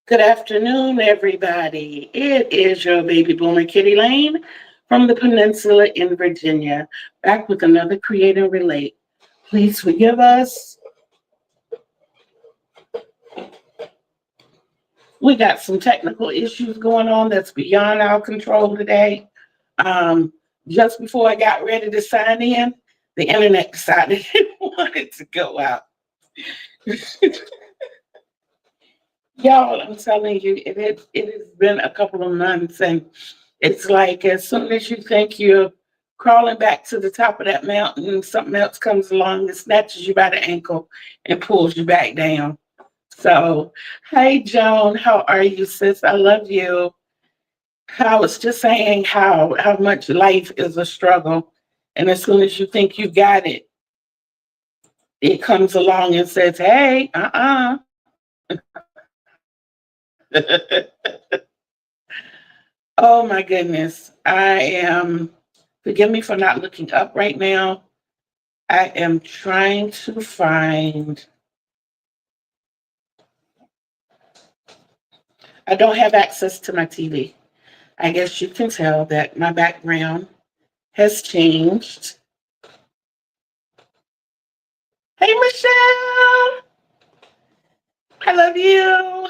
Good afternoon, everybody. It is your baby boomer Kitty Lane from the Peninsula in Virginia, back with another Create and Relate. Please forgive us. We got some technical issues going on that's beyond our control today. Um, just before I got ready to sign in, the internet decided it wanted to go out. Y'all, I'm telling you, it has been a couple of months, and it's like as soon as you think you're crawling back to the top of that mountain, something else comes along and snatches you by the ankle and pulls you back down. So, hey, Joan, how are you, sis? I love you. I was just saying how much life is a struggle, and as soon as you think you got it, it comes along and says, "Hey, Oh my goodness. Forgive me for not looking up right now. I am trying to find, I don't have access to my TV. I guess you can tell that my background has changed. Hey, Michelle, I love you.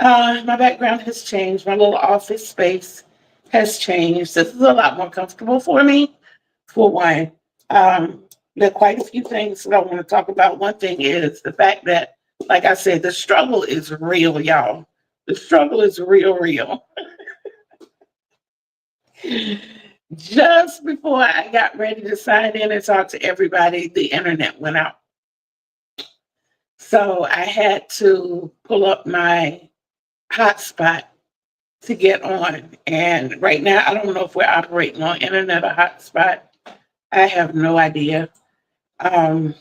My background has changed. My little office space has changed. This is a lot more comfortable for me, for one. Um, there are quite a few things that I want to talk about. One thing is the fact that, like I said, the struggle is real, y'all. The struggle is real, real. Just before I got ready to sign in and talk to everybody, the internet went out. So I had to pull up my hotspot to get on. And right now, I don't know if we're operating on internet or hotspot. I have no idea. Um,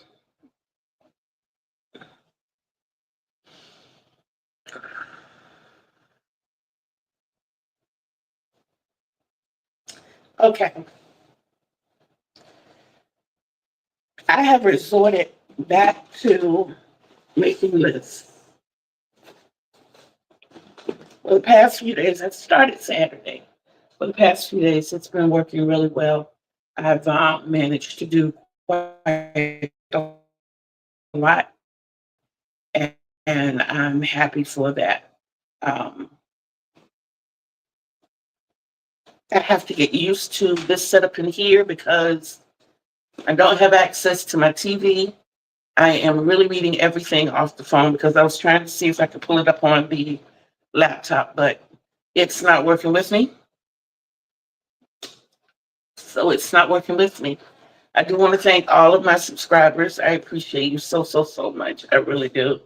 okay, I have resorted back to making lists. For the past few days, I started Saturday. For the past few days, it's been working really well. I've managed to do quite a lot, and I'm happy for that. Um, I have to get used to this setup in here because I don't have access to my TV. I am really reading everything off the phone because I was trying to see if I could pull it up on the laptop, but it's not working with me. So it's not working with me. I do want to thank all of my subscribers. I appreciate you so, so, so much. I really do.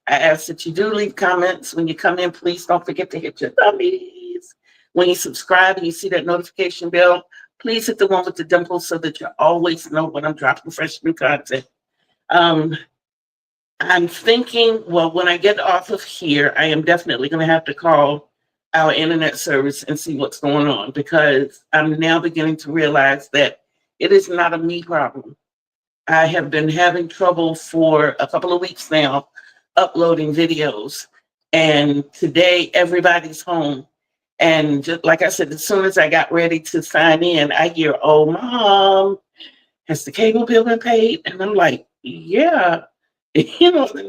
I ask that you do leave comments. When you come in, please don't forget to hit your thumbies. When you subscribe and you see that notification bell, please hit the one with the dimple so that you always know when I'm dropping fresh new content. Um, I'm thinking, well, when I get off of here, I am definitely going to have to call our internet service and see what's going on because I'm now beginning to realize that it is not a me problem. I have been having trouble for a couple of weeks now uploading videos. And today, everybody's home. And just like I said, as soon as I got ready to sign in, I hear, "Oh, mom, has the cable bill been paid?" And I'm like, "Yeah." And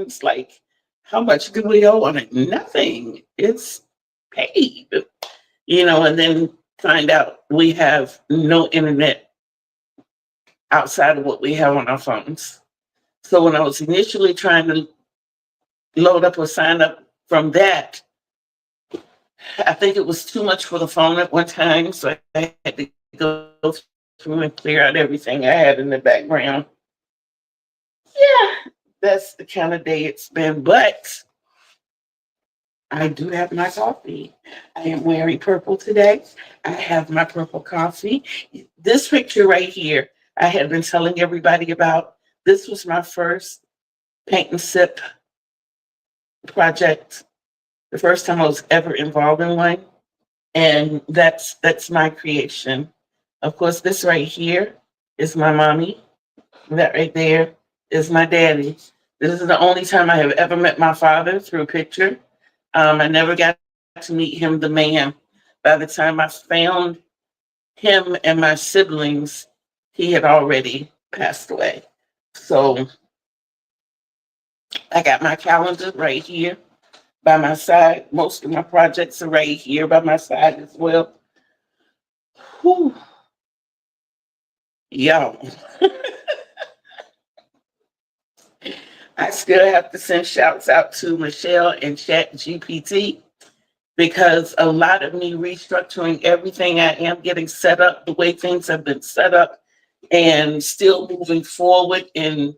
it's like, "How much do we owe on it?" "Nothing. It's paid." And then find out we have no internet outside of what we have on our phones. So when I was initially trying to load up or sign up from that, I think it was too much for the phone at one time. So I had to go through and clear out everything I had in the background. Yeah, that's the kind of day it's been. But I do have my coffee. I am wearing purple today. I have my purple coffee. This picture right here, I had been telling everybody about. This was my first paint and sip project, the first time I was ever involved in one. And that's my creation. Of course, this right here is my mommy. That right there is my daddy. This is the only time I have ever met my father through a picture. I never got to meet him, the man. By the time I found him and my siblings, he had already passed away. So I got my calendar right here by my side. Most of my projects are right here by my side as well. Whew. Yo, I still have to send shouts out to Michelle and Chat GPT because a lot of me restructuring everything I am getting set up the way things have been set up and still moving forward and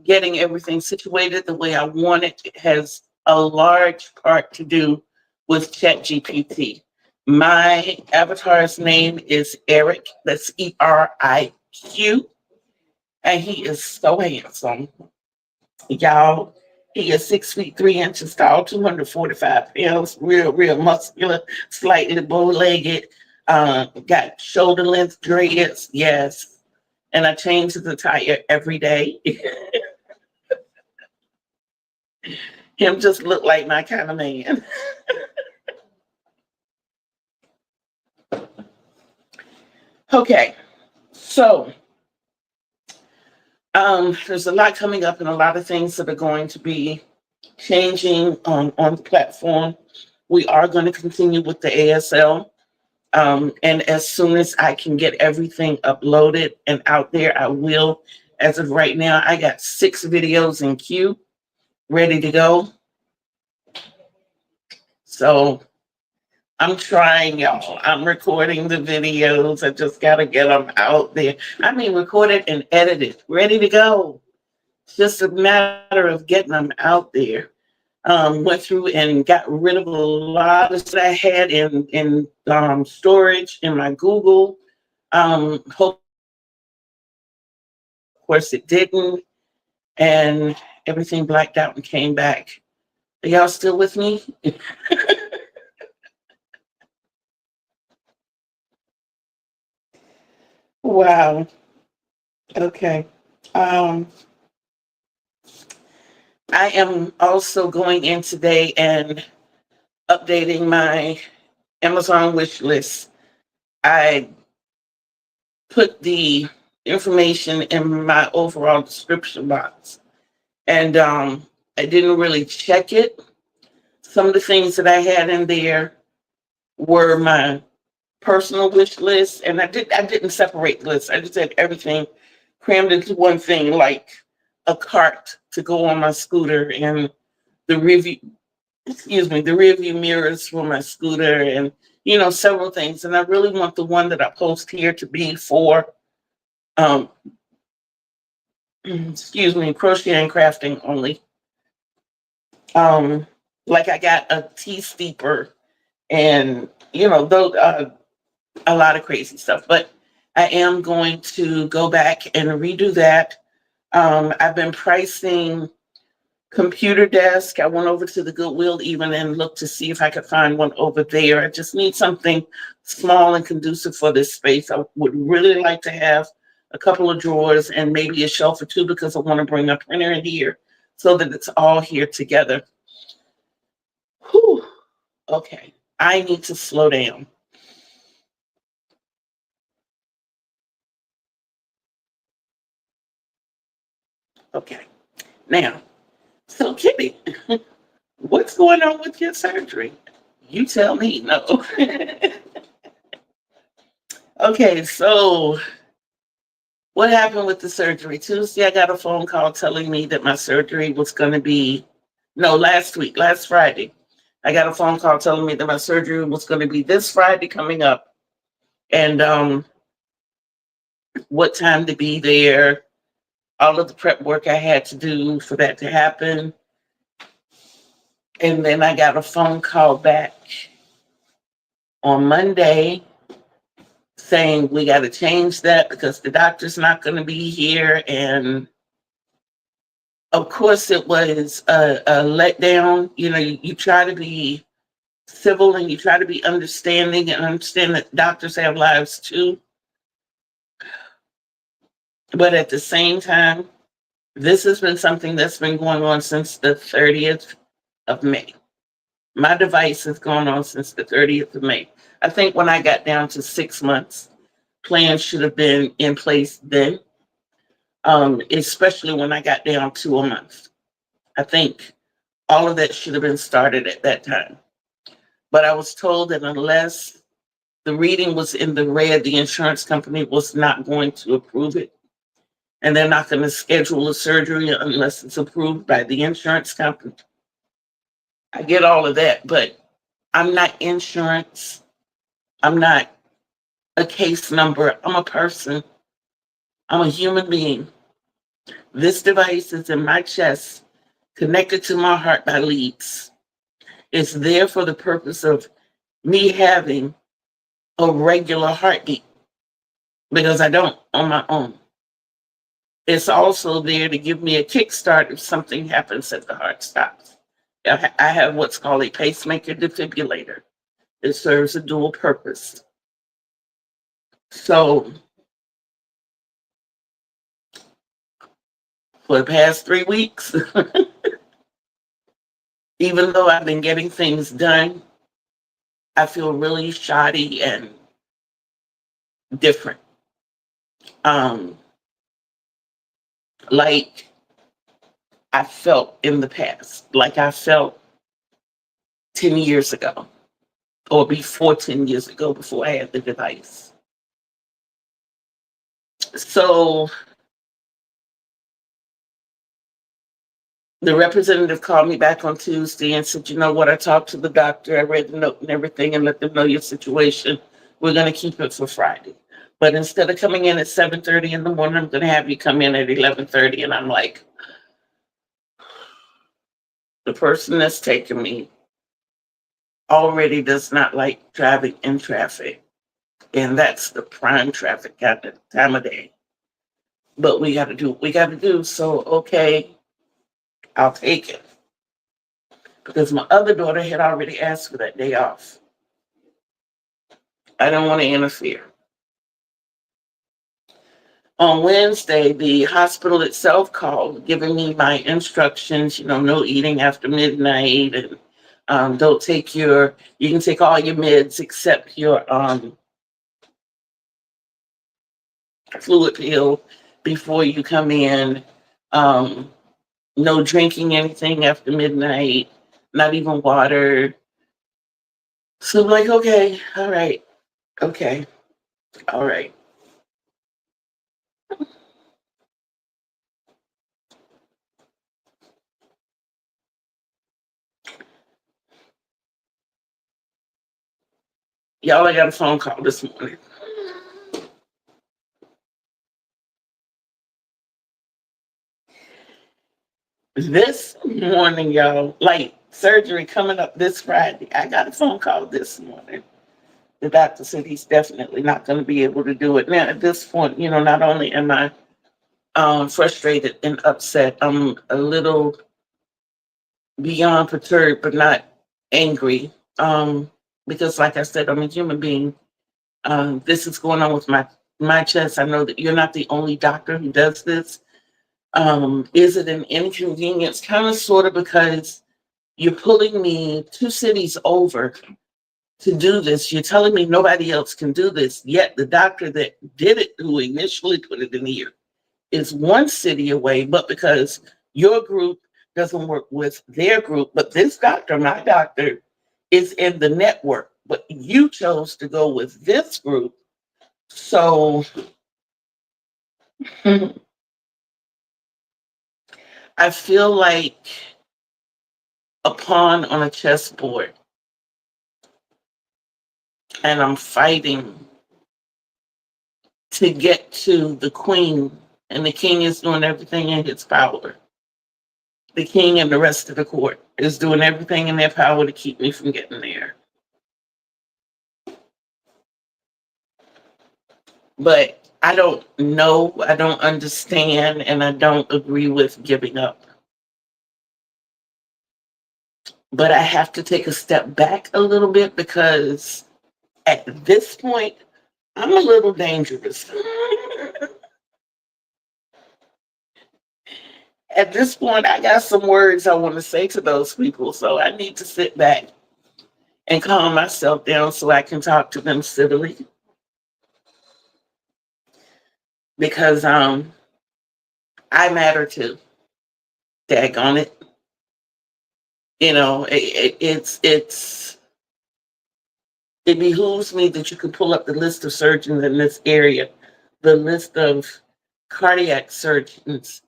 getting everything situated the way I want it has a large part to do with ChatGPT. My avatar's name is Eric. That's ERIQ. And he is so handsome. Y'all, he is 6 feet 3 inches tall, 245 pounds, real muscular, slightly bow-legged, got shoulder length dreads, yes. And I change his attire every day. Him just look like my kind of man. Okay, so there's a lot coming up and a lot of things that are going to be changing on the platform. We are going to continue with the ASL. And as soon as I can get everything uploaded and out there, I will. As of right now, I got 6 videos in queue ready to go. So I'm trying, y'all. I'm recording the videos. I just got to get them out there. I mean, recorded and edited, ready to go. It's just a matter of getting them out there. Went through and got rid of a lot of stuff I had in storage in my Google. Hope, of course, it didn't, and everything blacked out and came back. Are y'all still with me? Wow. Okay. Um, I am also going in today and updating my Amazon wish list. I put the information in my overall description box, and I didn't really check it. Some of the things that I had in there were my personal wish list, and I didn't separate the list. I just had everything crammed into one thing, like a cart to go on my scooter and the review, the rear view mirrors for my scooter, and several things. And I really want the one that I post here to be for um crochet and crafting only. Like I got a tea steeper and those a lot of crazy stuff. But I am going to go back and redo that. I've been pricing computer desk. I went over to the Goodwill even and looked to see if I could find one over there. I just need something small and conducive for this space. I would really like to have a couple of drawers and maybe a shelf or two because I want to bring a printer in here so that it's all here together. Whew. Okay, I need to slow down. Okay, now, so Kitty, what's going on with your surgery? You tell me. No. Okay, so what happened with the surgery? Tuesday, I got a phone call telling me that my surgery was going to be, no, last Friday. I got a phone call telling me that my surgery was going to be this Friday coming up, and what time to be there, all of the prep work I had to do for that to happen. And then I got a phone call back on Monday saying we got to change that because the doctor's not going to be here. And of course, it was a letdown. You try to be civil and you try to be understanding and understand that doctors have lives too. But at the same time, This has been something that's been going on since the 30th of May. My device has gone on since the 30th of May. I think when I got down to 6 months, plans should have been in place then, especially when I got down to a month. I think all of that should have been started at that time. But I was told that unless the reading was in the red, the insurance company was not going to approve it. And they're not going to schedule a surgery unless it's approved by the insurance company. I get all of that, but I'm not insurance. I'm not a case number. I'm a person. I'm a human being. This device is in my chest, connected to my heart by leads. It's there for the purpose of me having a regular heartbeat because I don't on my own. It's also there to give me a kickstart if something happens that the heart stops. I have what's called a pacemaker defibrillator. It serves a dual purpose. So for the past 3 weeks, even though I've been getting things done, I feel really shoddy and different. Um, like I felt in the past, like I felt 10 years ago, or before 10 years ago, before I had the device. So the representative called me back on Tuesday and said, you know what, I talked to the doctor, I read the note and everything and let them know your situation. We're going to keep it for Friday. But instead of coming in at 7:30 in the morning, I'm going to have you come in at 11:30. And I'm like, the person that's taking me already does not like driving in traffic. And that's the prime traffic at the time of day. But we got to do what we got to do. So, okay, I'll take it. Because my other daughter had already asked for that day off. I don't want to interfere. On Wednesday, the hospital itself called, giving me my instructions, no eating after midnight, and don't take you can take all your meds except your fluid pill before you come in. No drinking anything after midnight, not even water. So I'm like, okay, all right, okay, all right. Y'all, I got a phone call this morning. This morning, y'all, like surgery coming up this Friday. I got a phone call this morning. The doctor said he's definitely not going to be able to do it. Now, at this point, not only am I frustrated and upset, I'm a little beyond perturbed, but not angry. Because, like I said, I'm a human being. This is going on with my chest. I know that you're not the only doctor who does this. Is it an inconvenience? Kind of, sort of, because you're pulling me 2 cities over to do this. You're telling me nobody else can do this. Yet the doctor that did it, who initially put it in here, is 1 city away. But because your group doesn't work with their group, but this doctor, my doctor, is in the network. But you chose to go with this group. So I feel like a pawn on a chessboard, and I'm fighting to get to the queen, and the king is doing everything in his power. The king and the rest of the court is doing everything in their power to keep me from getting there. But I don't know, I don't understand, and I don't agree with giving up. But I have to take a step back a little bit because at this point, I'm a little dangerous. At this point, I got some words I want to say to those people, so I need to sit back and calm myself down so I can talk to them civilly. Because I matter too. Daggone it. You know, it behooves me that you can pull up the list of surgeons in this area, the list of cardiac surgeons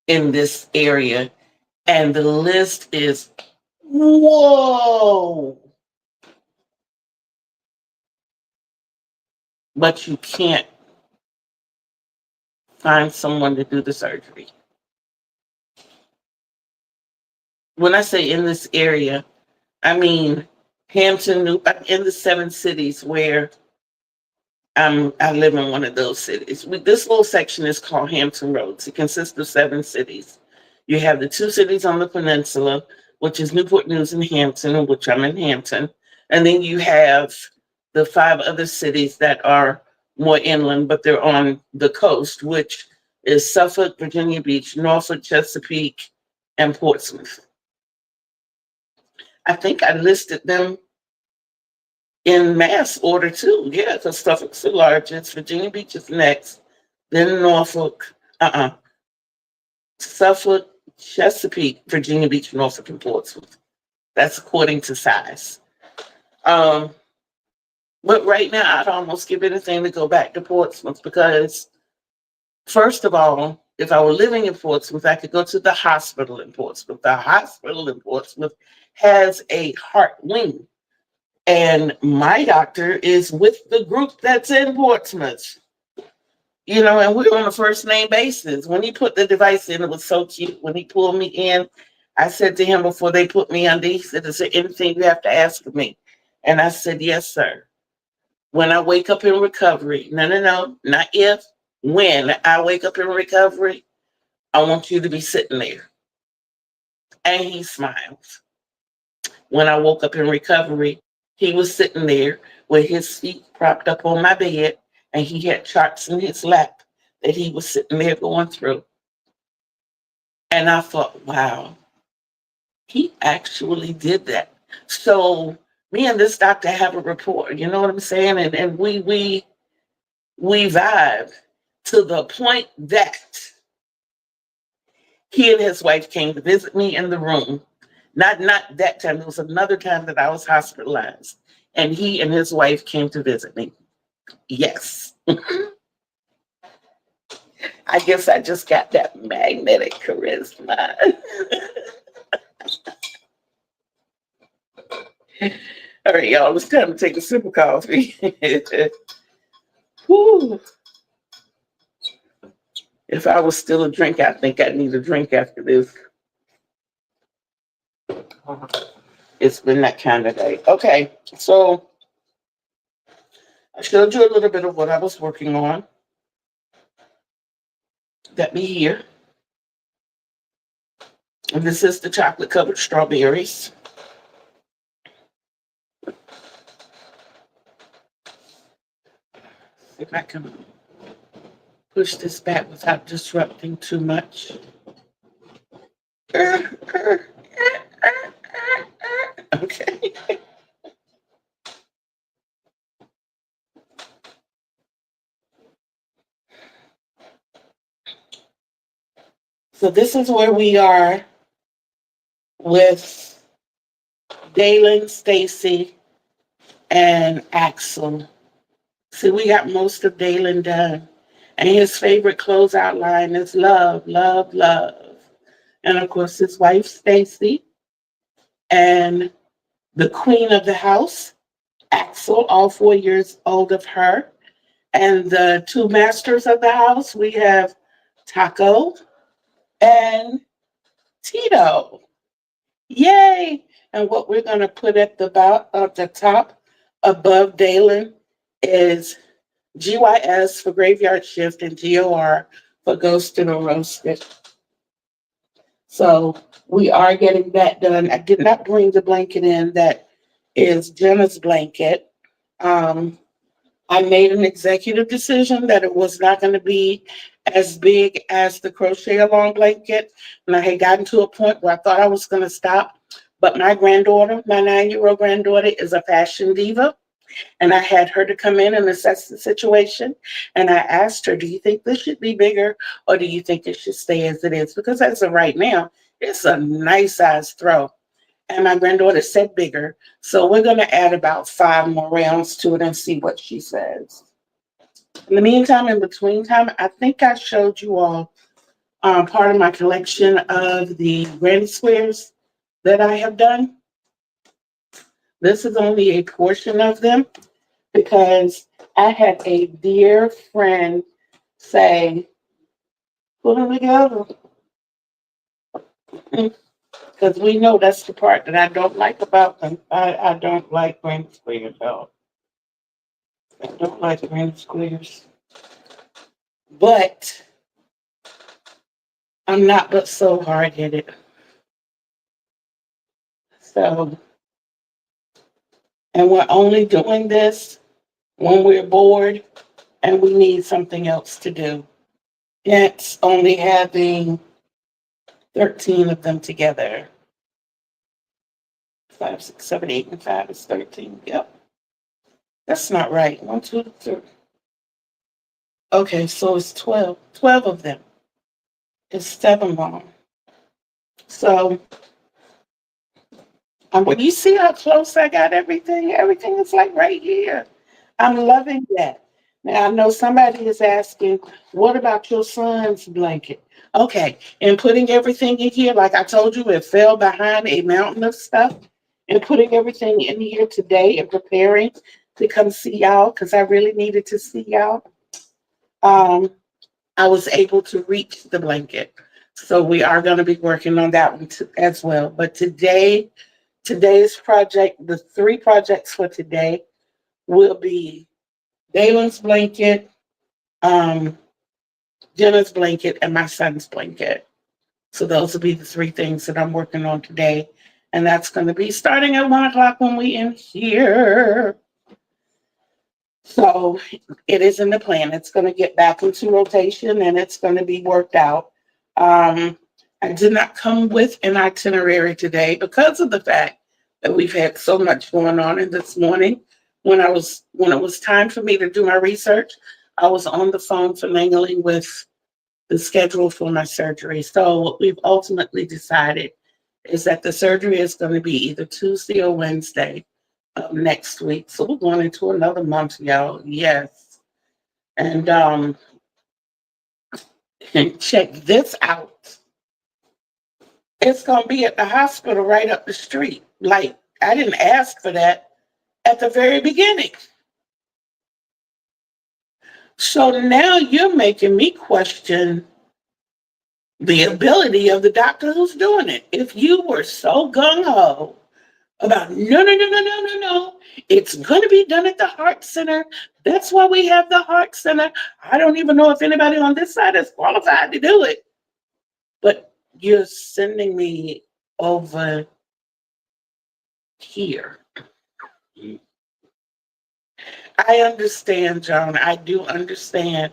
in this area, and the list is whoa. But you can't find someone to do the surgery. When I say in this area, I mean Hampton, in the 7 cities where I live in one of those cities. This little section is called Hampton Roads. It consists of 7 cities. You have the 2 cities on the peninsula, which is Newport News and Hampton, which I'm in Hampton. And then you have the 5 other cities that are more inland, but they're on the coast, which is Suffolk, Virginia Beach, Norfolk, Chesapeake, and Portsmouth. I think I listed them in mass order too. Yeah, because Suffolk's the largest, Virginia Beach is next, then Norfolk, Suffolk, Chesapeake, Virginia Beach, Norfolk, and Portsmouth. That's according to size. But right now, I'd almost give anything to go back to Portsmouth because, first of all, if I were living in Portsmouth, I could go to the hospital in Portsmouth. The hospital in Portsmouth has a heart wing. And my doctor is with the group that's in Portsmouth. You know, and we're on a first name basis. When he put the device in, it was so cute. When he pulled me in, I said to him before they put me under, he said, "Is there anything you have to ask of me?" And I said, "Yes, sir. When I wake up in recovery," no, not if, when I wake up in recovery, "I want you to be sitting there." And he smiled. When I woke up in recovery, he was sitting there with his feet propped up on my bed, and he had charts in his lap that he was sitting there going through. And I thought, wow, he actually did that. So me and this doctor have a rapport, you know what I'm saying? And we vibe to the point that he and his wife came to visit me in the room. Not that time. There was another time that I was hospitalized, and he and his wife came to visit me. Yes. I guess I just got that magnetic charisma. All right, y'all, it's time to take a sip of coffee. Whew. If I was still a drink, I think I need a drink after this. It's been that kind of day. Okay, so I showed you a little bit of what I was working on. That be here. And this is the chocolate covered strawberries. If I can push this back without disrupting too much. Okay. So this is where we are with Dalen, Stacy, and Axel. See, we got most of Dalen done. And his favorite closeout line is love, love, love. And of course, his wife, Stacy, and the queen of the house, Axel, all 4 years old of her. And the 2 masters of the house, we have Taco and Tito. Yay! And what we're going to put at the top above Dalen is GYS for Graveyard Shift and GOR for Ghosted or Roasted. So we are getting that done. I did not bring the blanket in. That is Jenna's blanket. I made an executive decision that it was not going to be as big as the crochet along blanket. And I had gotten to a point where I thought I was going to stop. But my granddaughter, my 9-year-old granddaughter, is a fashion diva. And I had her to come in and assess the situation. And I asked her, do you think this should be bigger or do you think it should stay as it is? Because as of right now, it's a nice size throw. And my granddaughter said bigger. So we're going to add about 5 more rounds to it and see what she says. In the meantime, in between time, I think I showed you all part of my collection of the granny squares that I have done. This is only a portion of them because I had a dear friend say, put them together. Because we know that's the part that I don't like about them. I don't like granny squares at all. I don't like granny squares. But I'm not but so hard-headed. So, and we're only doing this when we're bored and we need something else to do. It's only having 13 of them together. 5, 6, 7, 8, and 5 is 13. Yep. That's not right. 1, 2, 3. Okay, so it's 12. 12 of them. It's 7 long. So when you see how close I got everything, everything is like right here. I'm loving that. Now I know somebody is asking, what about your son's blanket? Okay, and putting everything in here, like I told you, it fell behind a mountain of stuff. And putting everything in here today and preparing to come see y'all, because I really needed to see y'all. Um, I was able to reach the blanket. So we are going to be working on that one as well. But today's project, the 3 projects for today will be Dalen's blanket, um, Jenna's blanket, and my son's blanket. So those will be the 3 things that I'm working on today. And that's going to be starting at 1 o'clock when we end here. So it is in the plan. It's going to get back into rotation and it's going to be worked out. I did not come with an itinerary today because of the fact that we've had so much going on. And this morning, when it was time for me to do my research, I was on the phone finagling with the schedule for my surgery. So what we've ultimately decided is that the surgery is going to be either Tuesday or Wednesday of next week. So we're going into another month, y'all. Yes. And check this out. It's going to be at the hospital right up the street. Like, I didn't ask for that at the very beginning. So now you're making me question the ability of the doctor who's doing it. If you were so gung-ho about no, it's going to be done at the Heart Center. That's why we have the Heart Center. I don't even know if anybody on this side is qualified to do it. But you're sending me over here. I understand, John. I do understand.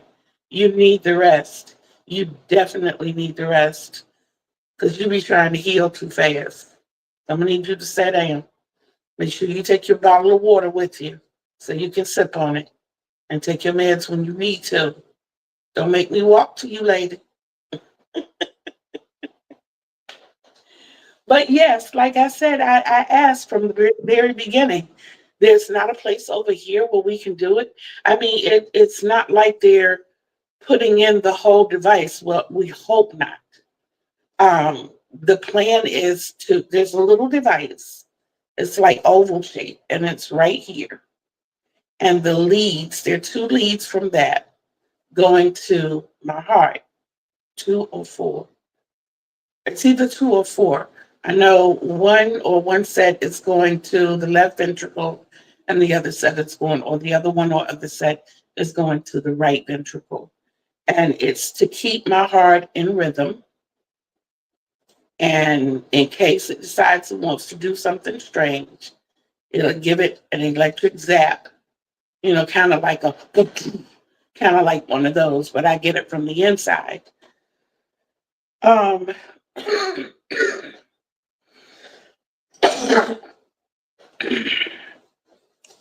You need the rest. You definitely need the rest because you be trying to heal too fast. I'm going to need you to sit down. Make sure you take your bottle of water with you so you can sip on it and take your meds when you need to. Don't make me walk to you, lady. But yes, like I said, I asked from the very beginning. There's not a place over here where we can do it. I mean, it's not like they're putting in the whole device. Well, we hope not. The plan is there's a little device. It's like oval shape, and it's right here. And the leads, there are 2 leads from that going to my heart, 2 or 4. It's either 2 or 4. I know one set is going to the left ventricle and the other set is going, or the other one or other set is going to the right ventricle. And it's to keep my heart in rhythm. And in case it decides it wants to do something strange, it'll give it an electric zap kind of like kind of like one of those, but I get it from the inside. Um,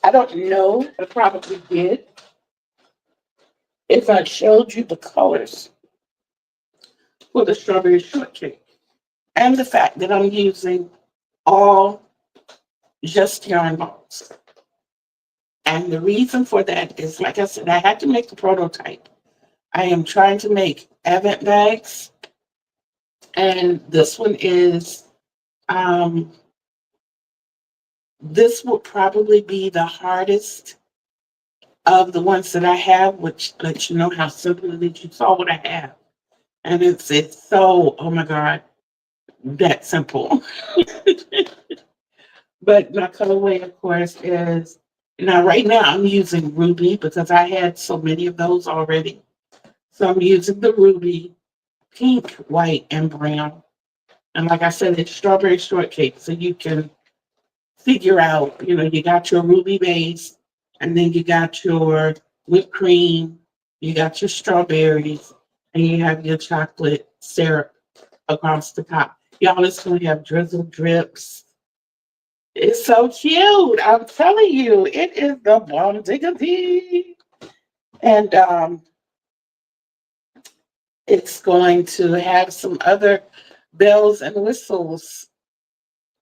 I don't know. I probably did if I showed you the colors for the strawberry shortcake and the fact that I'm using all just yarn balls. And the reason for that is, like I said, I had to make the prototype. I am trying to make Advent bags, and um, this will probably be the hardest of the ones that I have, which lets you know how simple it is. You saw what I have. And it's so, oh my God, that simple. But my colorway, of course, is now right now I'm using ruby because I had so many of those already. So I'm using the ruby, pink, white, and brown. And like I said, it's strawberry shortcake. So you can figure out, you got your ruby base, and then you got your whipped cream, you got your strawberries, and you have your chocolate syrup across the top. Y'all, it's going to have drizzle drips. It's so cute. I'm telling you, it is the bomb diggity. And it's going to have some other bells and whistles.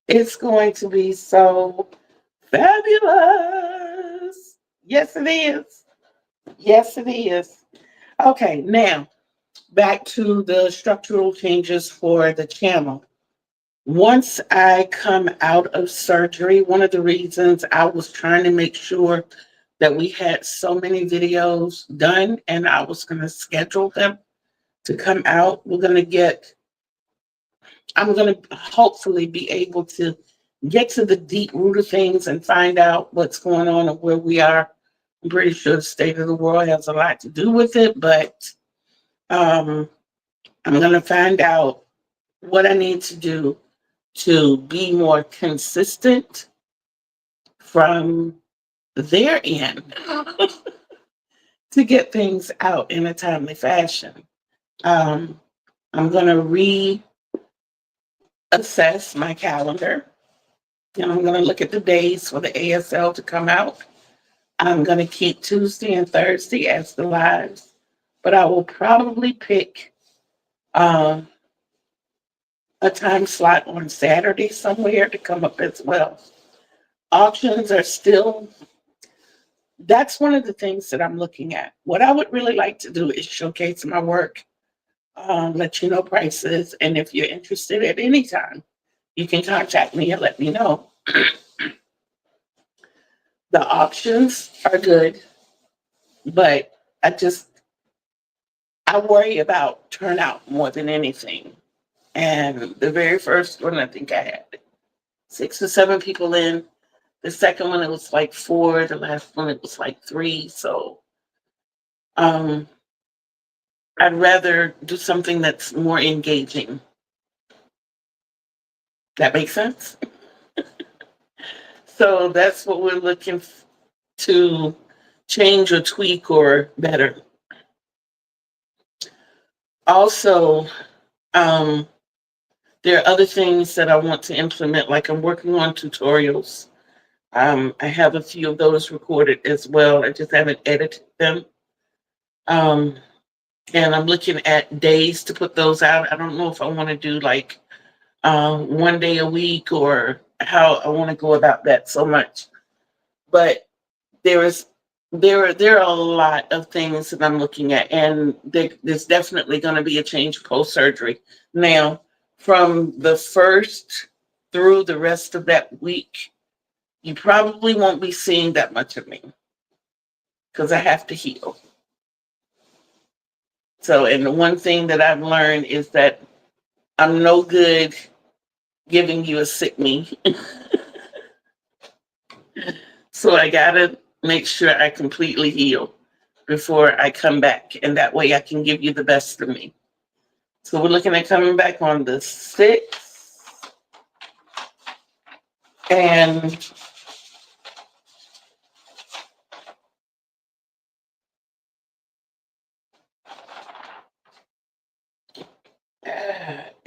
It's going to be so fabulous. Yes, it is. Yes, it is. Okay, now back to the structural changes for the channel. Once I come out of surgery, one of the reasons I was trying to make sure that we had so many videos done and I was going to schedule them to come out, I'm going to hopefully be able to get to the deep root of things and find out what's going on and where we are. I'm pretty sure the state of the world has a lot to do with it, but um, I'm going to find out what I need to do to be more consistent from their end to get things out in a timely fashion. Um, I'm going to reassess my calendar, and I'm going to look at the days for the ASL to come out. I'm going to keep Tuesday and Thursday as the lives, but I will probably pick um, a time slot on Saturday somewhere to come up as well. Auctions are still, that's one of the things that I'm looking at. What I would really like to do is showcase my work, let you know prices, and if you're interested at any time, you can contact me and let me know. The auctions are good, but I worry about turnout more than anything. And the very first one, I think I had 6 or 7 people in. The second one, it was like 4. The last one, it was like 3. So um, I'd rather do something that's more engaging. That makes sense? So that's what we're looking to change or tweak or better. Also, um, there are other things that I want to implement, like I'm working on tutorials. I have a few of those recorded as well. I just haven't edited them. Um, and I'm looking at days to put those out. I don't know if I want to do like one day a week or how I want to go about that so much. But there is there are a lot of things that I'm looking at, and there's definitely going to be a change post surgery. Now, from the first through the rest of that week, you probably won't be seeing that much of me because I have to heal. So, and the one thing that I've learned is that I'm no good giving you a sick me. So I gotta make sure I completely heal before I come back, and that way I can give you the best of me. So we're looking at coming back on the 6th, and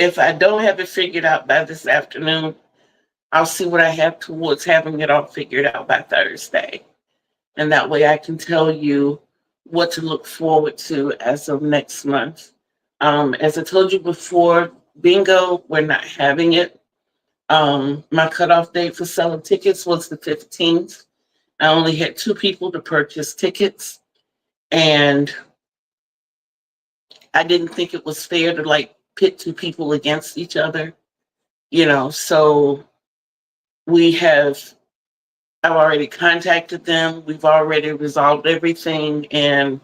If I don't have it figured out by this afternoon, I'll see what I have towards having it all figured out by Thursday. And that way I can tell you what to look forward to as of next month. As I told you before, bingo, we're not having it. My cutoff date for selling tickets was the 15th. I only had 2 people to purchase tickets, and I didn't think it was fair to like pit 2 people against each other, so we have I've already contacted them. We've already resolved everything, and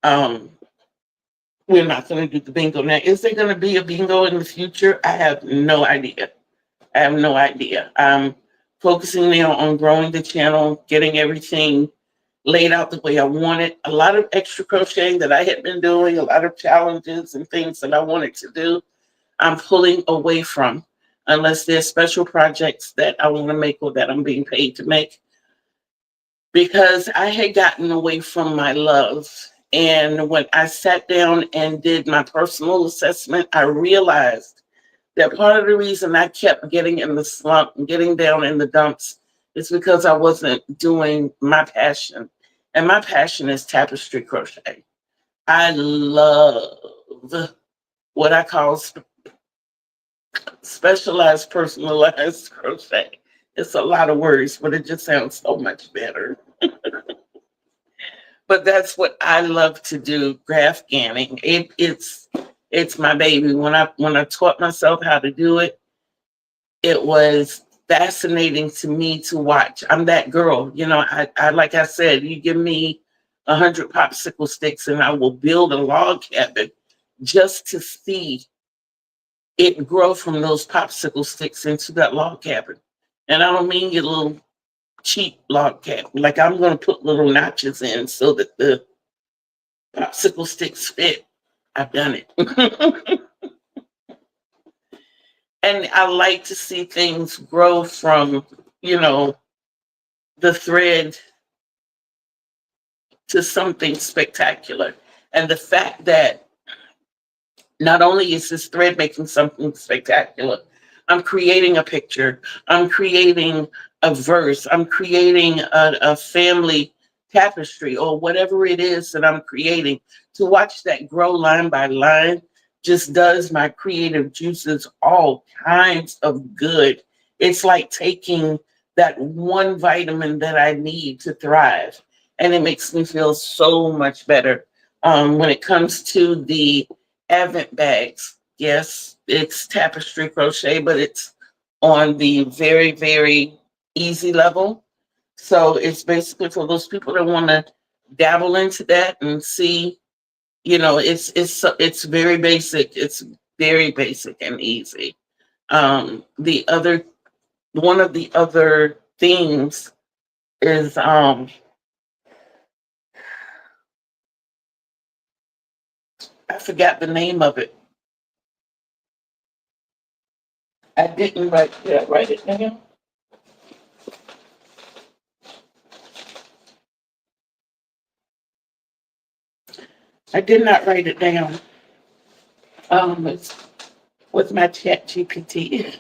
um, we're not going to do the bingo now. Is there going to be a bingo in the future? I have no idea. I have no idea. I'm focusing now on growing the channel, getting everything laid out the way I want it. A lot of extra crocheting that I had been doing, a lot of challenges and things that I wanted to do, I'm pulling away from, unless there's special projects that I want to make or that I'm being paid to make. Because I had gotten away from my love. And when I sat down and did my personal assessment, I realized that part of the reason I kept getting in the slump and getting down in the dumps is because I wasn't doing my passion. And my passion is tapestry crochet. I love what I call specialized personalized crochet. It's a lot of words, but it just sounds so much better. But that's what I love to do, graph ganning. It's my baby. When I taught myself how to do it, it was fascinating to me to watch. I'm that girl, I like I said, you give me 100 popsicle sticks and I will build a log cabin just to see it grow from those popsicle sticks into that log cabin. And I don't mean your little cheap log cabin. Like, I'm going to put little notches in so that the popsicle sticks fit. I've done it. And I like to see things grow from, the thread to something spectacular. And the fact that not only is this thread making something spectacular, I'm creating a picture, I'm creating a verse, I'm creating a family tapestry or whatever it is that I'm creating. To watch that grow line by line just does my creative juices all kinds of good. It's like taking that one vitamin that I need to thrive, and it makes me feel so much better. When it comes to the Advent bags, yes, it's tapestry crochet, but it's on the very, very easy level. So it's basically for those people that want to dabble into that and see, it's very basic. It's very basic and easy. The other One of the other themes is I forgot the name of it. I didn't write. Did I write it down? I did not write it down. It's with my chat GPT.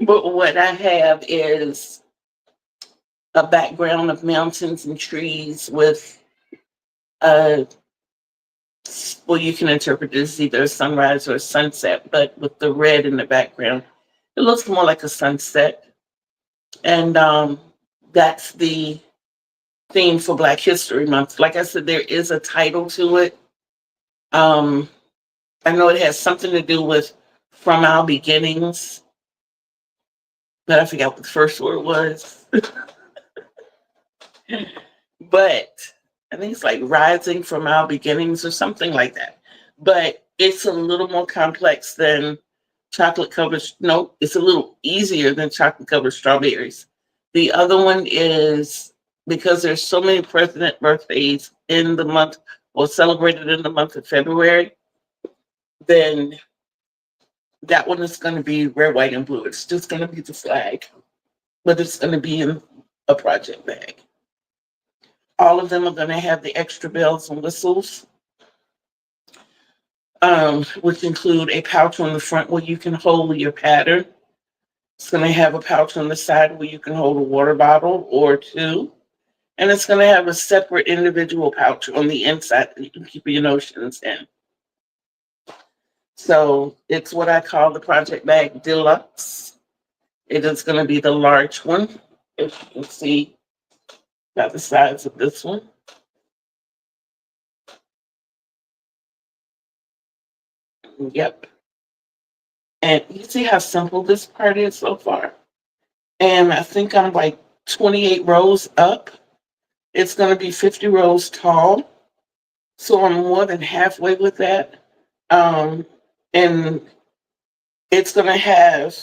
But what I have is a background of mountains and trees with a, well, you can interpret it as either a sunrise or a sunset, but with the red in the background, it looks more like a sunset. And that's the theme for Black History Month. Like I said, there is a title to it. I know it has something to do with From Our Beginnings, but I forgot what the first word was. But I think it's like Rising from Our Beginnings or something like that. But it's a little more complex than chocolate covered. No, it's a little easier than chocolate covered strawberries. The other one is because there's so many president birthdays in the month or celebrated in the month of February, then that one is going to be red, white, and blue. It's just going to be the flag, but it's going to be in a project bag. All of them are going to have the extra bells and whistles. which include a pouch on the front where you can hold your pattern. It's going to have a pouch on the side where you can hold a water bottle or two. And it's going to have a separate individual pouch on the inside that you can keep your notions in. So it's what I call the Project Bag Deluxe. It is going to be the large one, if you can see by the size of this one. Yep. And you see how simple this part is so far? And I think I'm like 28 rows up. It's going to be 50 rows tall. So I'm more than halfway with that. And it's going to have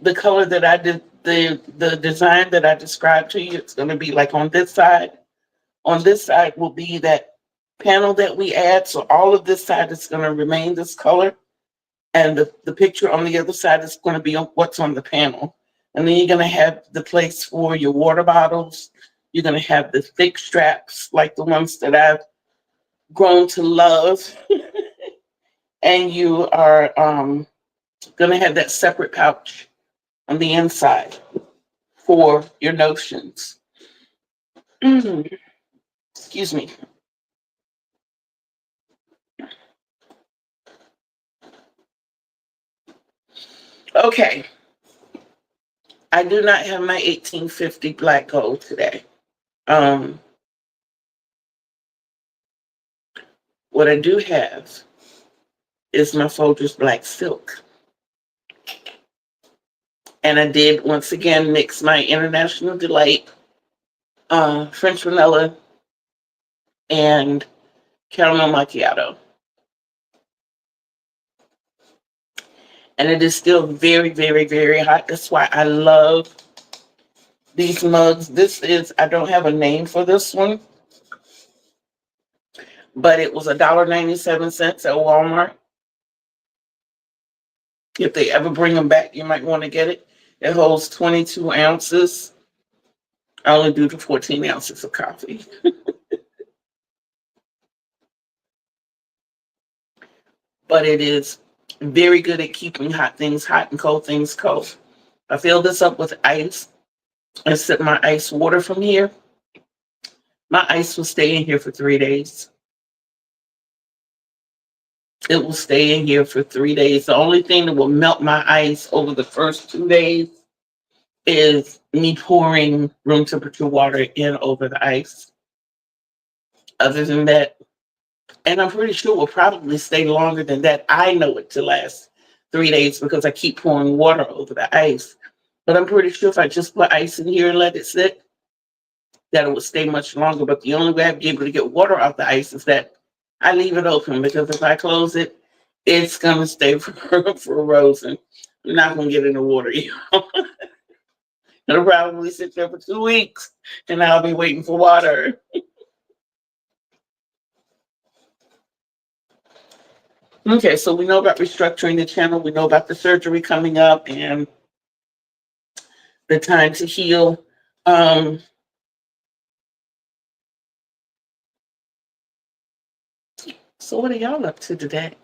the color that I did, the design that I described to you. It's going to be like on this side. On this side will be that panel that we add. So all of this side is going to remain this color. And the picture on the other side is going to be what's on the panel. And then you're going to have the place for your water bottles. You're going to have the thick straps like the ones that I've grown to love. And you are going to have that separate pouch on the inside for your notions. Excuse me. Okay. I do not have my 1850 black gold today. What I do have is my Folgers Black Silk. And I did once again mix my International Delight, French vanilla, and caramel macchiato. And it is still very, very, very hot. That's why I love these mugs. This is, I don't have a name for this one, but it was $1.97 at Walmart. If they ever bring them back, you might want to get it. It holds 22 ounces. I only do the 14 ounces of coffee. But it is very good at keeping hot things hot and cold things cold. I fill this up with ice and sip my ice water from here. My ice will stay in here for 3 days. It will stay in here for 3 days. The only thing that will melt my ice over the first 2 days is me pouring room temperature water in over the ice. Other than that, and I'm pretty sure it will probably stay longer than that. I know it to last 3 days because I keep pouring water over the ice. But I'm pretty sure if I just put ice in here and let it sit, that it will stay much longer. But the only way I'd be able to get water out the ice is that I leave it open, because if I close it, it's going to stay frozen. I'm not going to get any water. It'll probably sit there for 2 weeks, and I'll be waiting for water. Okay, so we know about restructuring the channel. We know about the surgery coming up and the time to heal. So what are y'all up to today?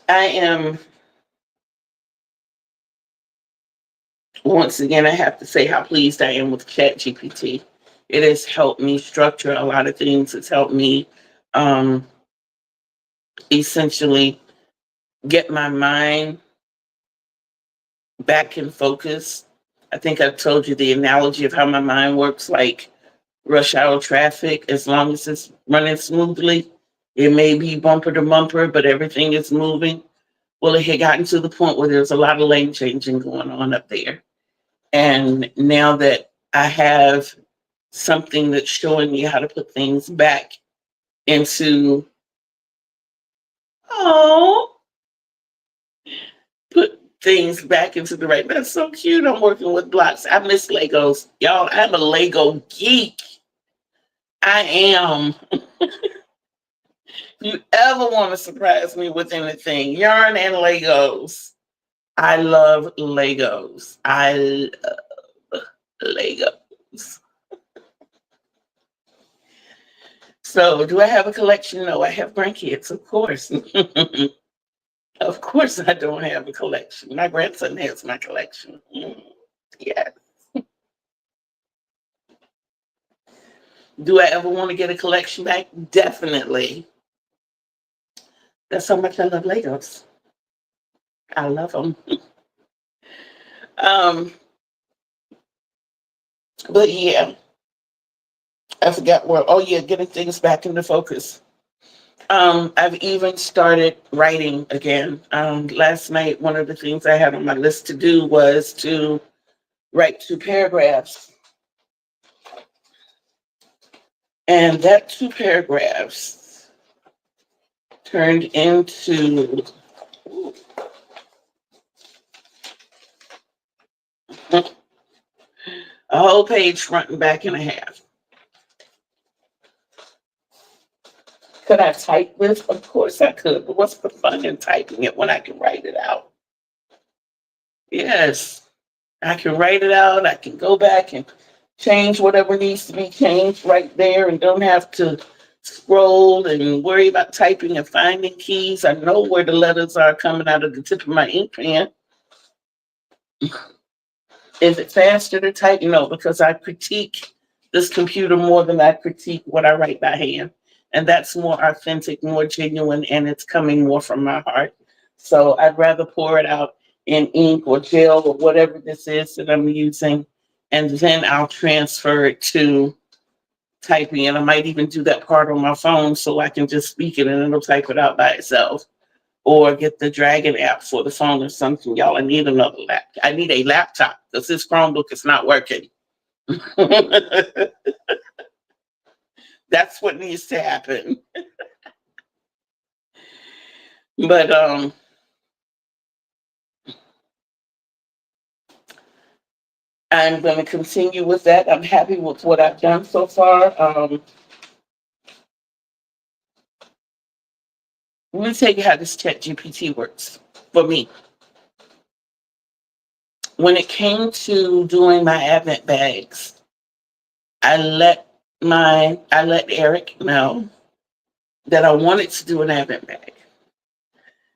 I am, once again, I have to say how pleased I am with ChatGPT. It has helped me structure a lot of things. It's helped me essentially get my mind back in focus. I think I've told you the analogy of how my mind works, like rush hour traffic. As long as it's running smoothly, it may be bumper to bumper, but everything is moving. Well, it had gotten to the point where there's a lot of lane changing going on up there. And now that I have something that's showing me how to put things back into, oh, put things back into the right. That's so cute. I'm working with blocks. I miss Legos. Y'all, I'm a Lego geek. I am. If you ever want to surprise me with anything, yarn and Legos. I love Legos. I love Legos. So, do I have a collection? No, I have grandkids, of course. Of course, I don't have a collection. My grandson has my collection. Yeah. Do I ever want to get a collection back? Definitely. That's how much I love Legos. I love them. Um, but yeah, I forgot where. Oh yeah, getting things back into focus. I've even started writing again. Last night, one of the things I had on my list to do was to write 2 paragraphs, and that 2 paragraphs turned into a whole page front and back and a half. Could I type this? Of course I could, but what's the fun in typing it when I can write it out? Yes, I can write it out. I can go back and change whatever needs to be changed right there and don't have to scroll and worry about typing and finding keys. I know where the letters are coming out of the tip of my ink pen. Is it faster to type? No, because I critique this computer more than I critique what I write by hand. And that's more authentic, more genuine, and it's coming more from my heart. So I'd rather pour it out in ink or gel or whatever this is that I'm using, and then I'll transfer it to typing. And I might even do that part on my phone so I can just speak it and it'll type it out by itself. Or get the Dragon app for the phone or something. Y'all, I need another laptop. I need a laptop because this Chromebook is not working. That's what needs to happen. But I'm going to continue with that. I'm happy with what I've done so far. Let me tell you how this ChatGPT works for me. When it came to doing my Advent bags, I let Eric know that I wanted to do an Advent bag.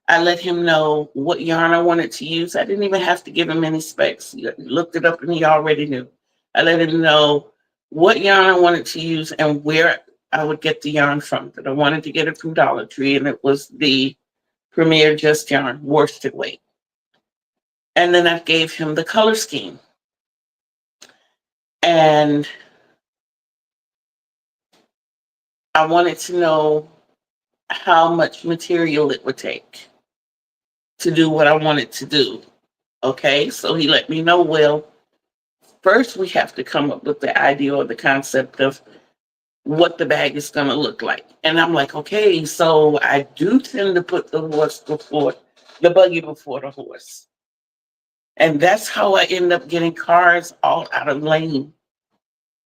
I let him know what yarn I wanted to use. I didn't even have to give him any specs. He looked it up and he already knew. I let him know what yarn I wanted to use and where I would get the yarn from. That I wanted to get it from Dollar Tree, and it was the Premier Just Yarn worsted weight. And then I gave him the color scheme. And I wanted to know how much material it would take to do what I wanted to do. Okay, so he let me know, well, first we have to come up with the idea or the concept of what the bag is going to look like. And I'm like, okay, so I do tend to put the buggy before the horse. And that's how I end up getting cars all out of lane.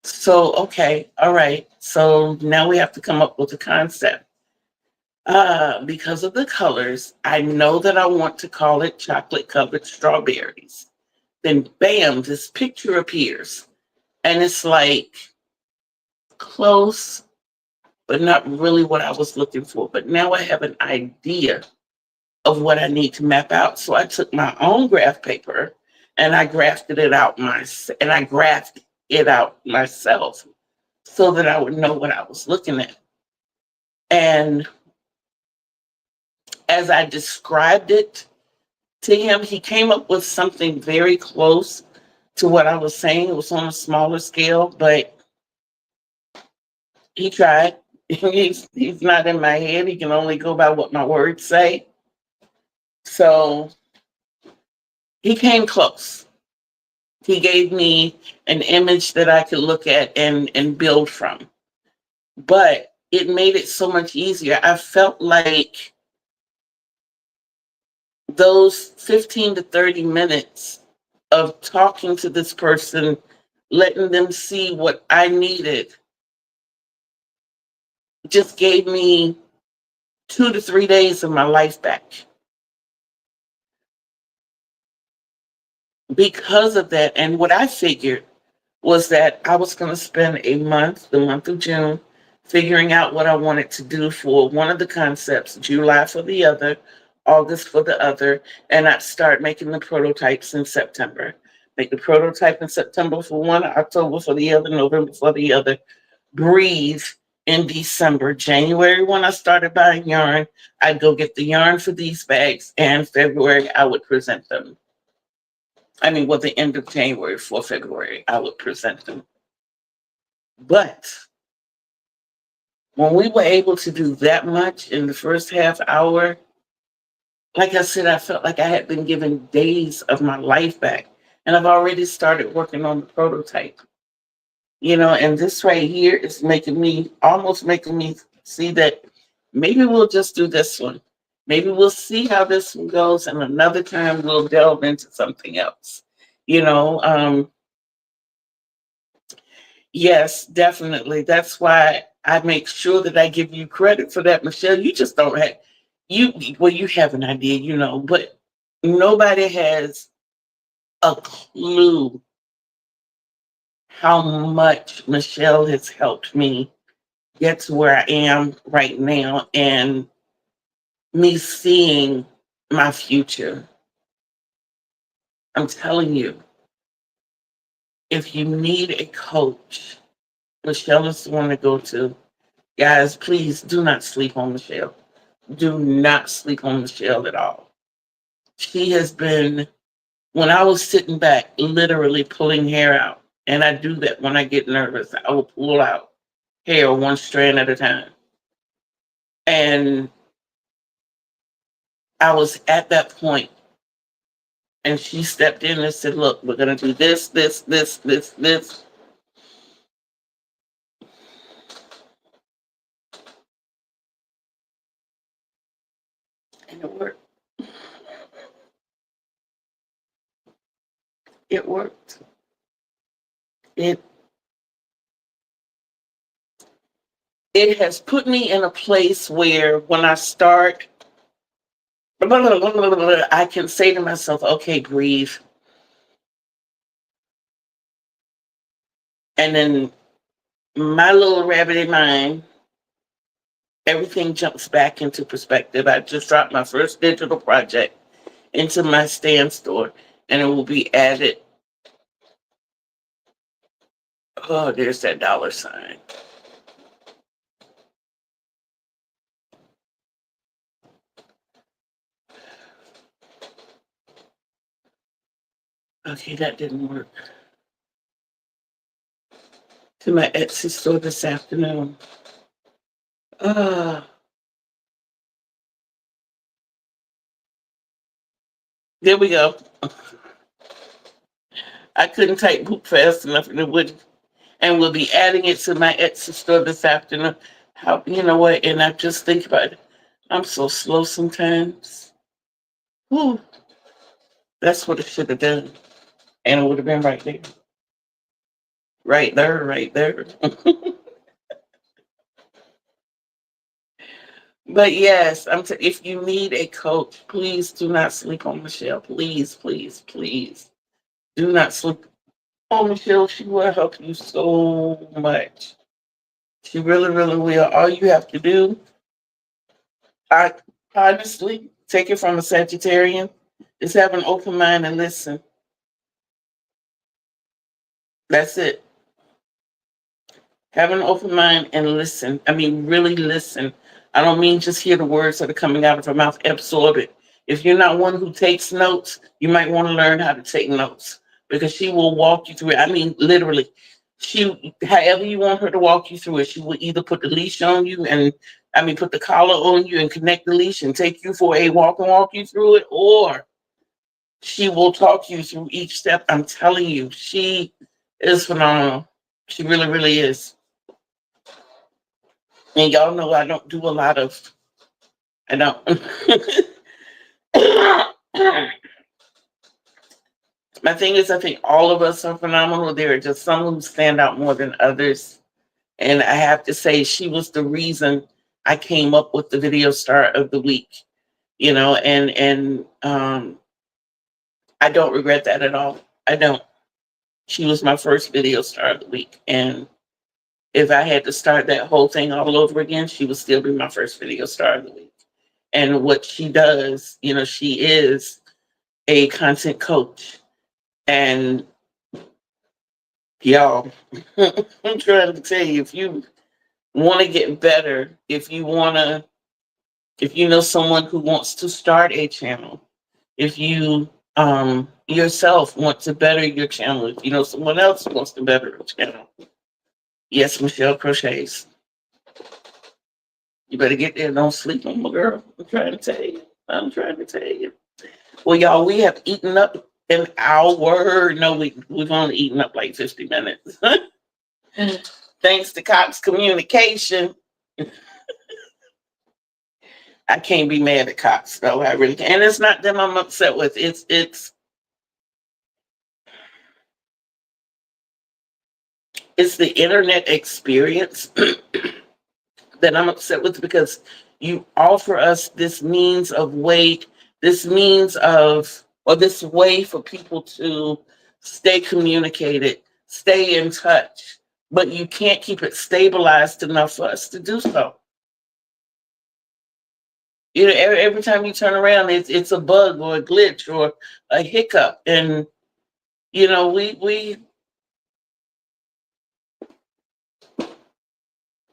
So, okay, all right. So now we have to come up with a concept. Because of the colors, I know that I want to call it chocolate covered strawberries. Then bam, this picture appears. And it's like close, but not really what I was looking for. But now I have an idea of what I need to map out. So I took my own graph paper and I graphed it out myself so that I would know what I was looking at. And as I described it to him, he came up with something very close to what I was saying. It was on a smaller scale, but he tried. He's not in my head. He can only go by what my words say. So he came close. He gave me an image that I could look at and build from. But it made it so much easier. I felt like those 15 to 30 minutes of talking to this person, letting them see what I needed, just gave me 2 to 3 days of my life back. Because of that, and what I figured was that I was going to spend a month, the month of June, figuring out what I wanted to do for one of the concepts, July for the other, August for the other, and I start making the prototypes in September. Make the prototype in September for one, October for the other, November for the other. Breathe in December. January, when I started buying yarn, I'd go get the yarn for these bags, and February, I would present them. I mean, well, the end of January for February, I would present them. But when we were able to do that much in the first half hour, like I said, I felt like I had been given days of my life back. And I've already started working on the prototype. And this right here is almost making me see that maybe we'll just do this one. Maybe we'll see how this one goes, and another time we'll delve into something else. You know, yes, definitely. That's why I make sure that I give you credit for that, Michelle. You just don't have you have an idea, but nobody has a clue how much Michelle has helped me get to where I am right now and me seeing my future. I'm telling you, if you need a coach, Michelle is the one to go to. Guys, please do not sleep on Michelle. Do not sleep on Michelle at all. She has been, when I was sitting back, literally pulling hair out, and I do that when I get nervous, I will pull out hair one strand at a time. And I was at that point, and she stepped in and said, "Look, we're going to do this, this, this, this, this." And it worked. It worked. It it has put me in a place where when I start, I can say to myself, "Okay, breathe." And then my little rabbity mind, everything jumps back into perspective. I just dropped my first digital project into my stand store, and it will be added. Oh, there's that dollar sign. Okay, that didn't work. To my Etsy store this afternoon. Uh, there we go. I couldn't type boot fast enough, and it would. And we'll be adding it to my Etsy store this afternoon. How, you know what? And I just think about it. I'm so slow sometimes. Whew, that's what it should have done, and it would have been right there, right there, right there. But yes, if you need a coach, please do not sleep on Michelle. Please, please, please, do not sleep on Michelle. She will help you so much. She really, really will. All you have to do, I honestly take it from a Sagittarian, is have an open mind and listen. That's it. Have an open mind and listen. I mean, really listen. I don't mean just hear the words that are coming out of her mouth, absorb it. If you're not one who takes notes, you might want to learn how to take notes because she will walk you through it. I mean, literally, however you want her to walk you through it, she will either put the leash on you put the collar on you and connect the leash and take you for a walk and walk you through it, or she will talk you through each step. I'm telling you, she is phenomenal. She really, really is. And y'all know I don't do a lot of, I don't. My thing is, I think all of us are phenomenal. There are just some who stand out more than others. And I have to say, she was the reason I came up with the video star of the week, and I don't regret that at all. I don't. She was my first video star of the week. And If I had to start that whole thing all over again, she would still be my first video star of the week. And what she does, she is a content coach. And y'all, I'm trying to tell you, if you want to get better, if you know someone who wants to start a channel, if you yourself want to better your channel, if you know someone else who wants to better a channel, yes, Michelle Crochets. You better get there. Don't sleep on my girl. I'm trying to tell you. Well, y'all, we have eaten up an hour. No, we've only eaten up like 50 minutes. Thanks to Cox Communication. I can't be mad at Cox, though. I really can't. And it's not them I'm upset with. It's the internet experience that I'm upset with, because you offer us this means of way, this way for people to stay communicated, stay in touch, but you can't keep it stabilized enough for us to do so. Every time you turn around, it's a bug or a glitch or a hiccup, and we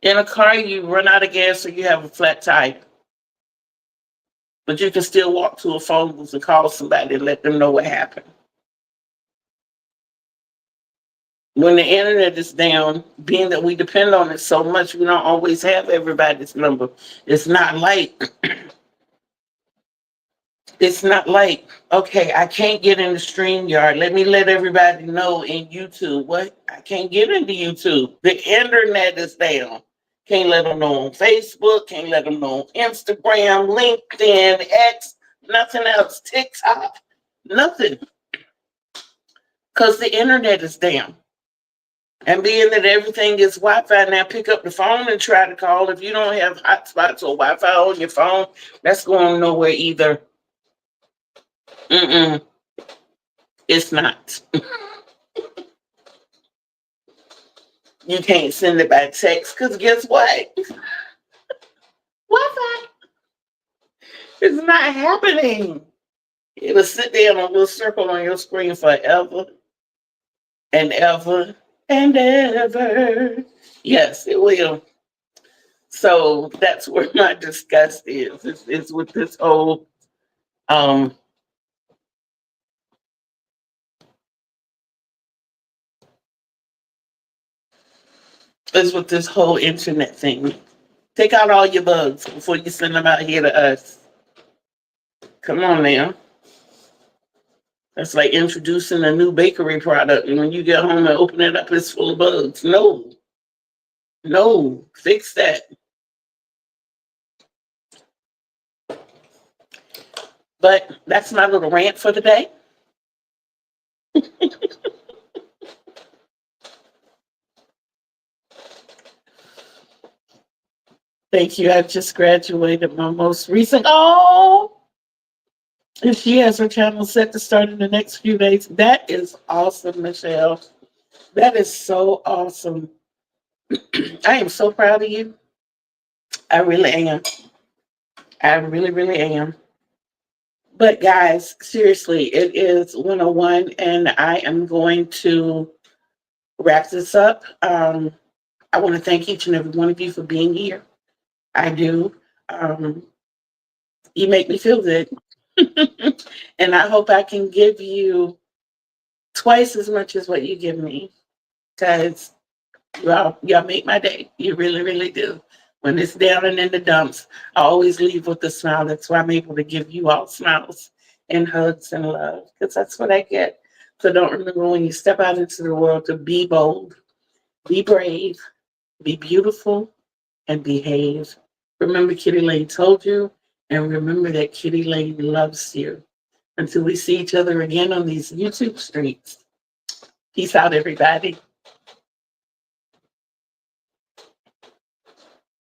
in a car, you run out of gas or you have a flat tire, but you can still walk to a phone booth and call somebody and let them know what happened. When the internet is down, being that we depend on it so much, we don't always have everybody's number. It's not like, okay, I can't get in the StreamYard. Let me let everybody know in YouTube. What? I can't get into YouTube. The internet is down. Can't let them know on Facebook. Can't let them know on Instagram, LinkedIn, X, nothing else, TikTok, nothing. Because the internet is down. And being that everything is Wi-Fi now, pick up the phone and try to call. If you don't have hotspots or Wi-Fi on your phone, that's going nowhere either. It's not. You can't send it by text, because guess what? Wi-Fi is not happening. It'll sit there in a little circle on your screen forever and ever and ever. Yes, it will. So that's where my disgust is. It's with this whole is with this whole internet thing. Take out all your bugs before you send them out here to us. Come on now. That's like introducing a new bakery product, and when you get home and open it up, it's full of bugs. No, fix that. But that's my little rant for today. Thank you. I just graduated my most recent. Oh, and she has her channel set to start in the next few days. That is awesome, Michelle. That is so awesome. I am so proud of you. I really am. I really, really am. But guys, seriously, it is 101, and I am going to wrap this up. I want to thank each and every one of you for being here. I do. You make me feel good. And I hope I can give you twice as much as what you give me, because y'all make my day. You really, really do. When it's down and in the dumps, I always leave with a smile. That's why I'm able to give you all smiles and hugs and love, because that's what I get. So don't remember, when you step out into the world, to be bold, be brave, be beautiful, and behave. Remember, Kitty Lane told you, and remember that Kitty Lane loves you. Until we see each other again on these YouTube streets. Peace out, everybody.